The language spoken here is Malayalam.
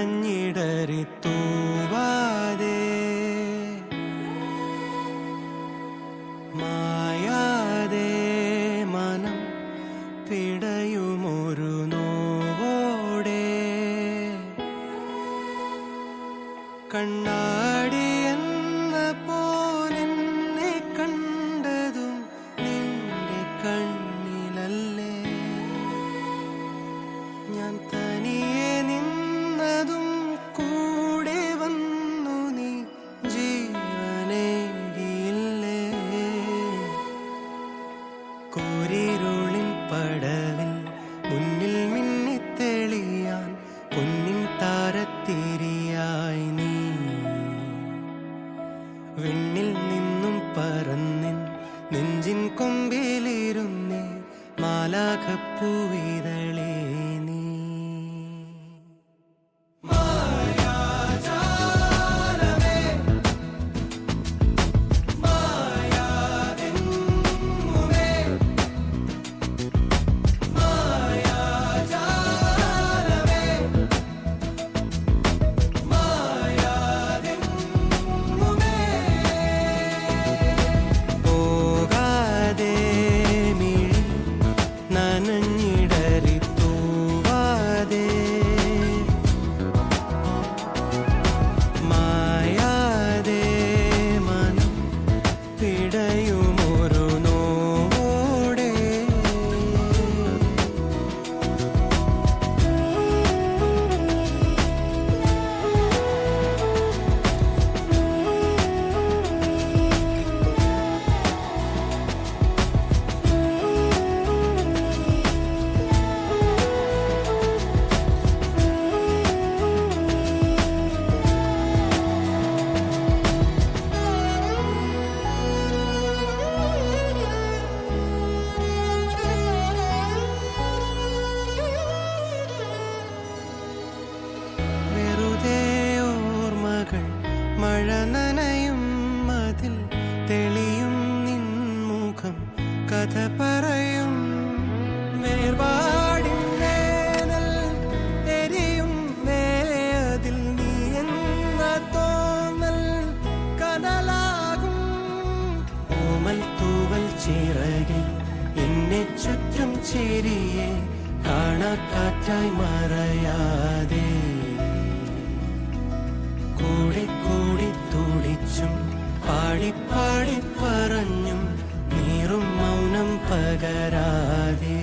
നനഞ്ഞിടറി തൂവാതെ മായാതെ മനം പിടയുമൊരു നോവോടെ കണ്ണാടി എന്ന പോലെന്നെ കണ്ടതും നിന്റെ കണ്ണിലല്ലേ ഞാൻ തനിയെ നിന്നതും കൂടെ വന്നു നീ ജീവനേകിയില്ലേ കൂരിരുളിൻ പടവിൽ മുന്നിൽ മിന്നിത്തെളിയാൻ പൊന്നിൻ താരത്തിരിയായി നീ വിണ്ണിൽ നിന്നും പറന്നിൻ നെഞ്ചിൻ കൊമ്പിലിരുന്നേ മാലാഖപ്പൂവിതളേ നീ നനഞ്ഞിടറി തൂവാതെ മായാതെ മനം പിടയുമൊരു നോവോടെ മഴ നനയും മതിൽ തെളിയും നിൻമുഖം കഥ പറയും വേർപാടിൻ വേനൽ എരിയും മേലെ അതിൽ നീ എന്ന തോന്നൽ കനലാകും ഓമൽ തൂവൽ ചിറകിൽ എന്നെ ചുറ്റും ചിരിയെ കാണാക്കാറ്റായി മറയാതെ കൂടി കൂടി തുടിച്ചും പാടി പാടി പറഞ്ഞും നീറും മൗനം പകരാതെ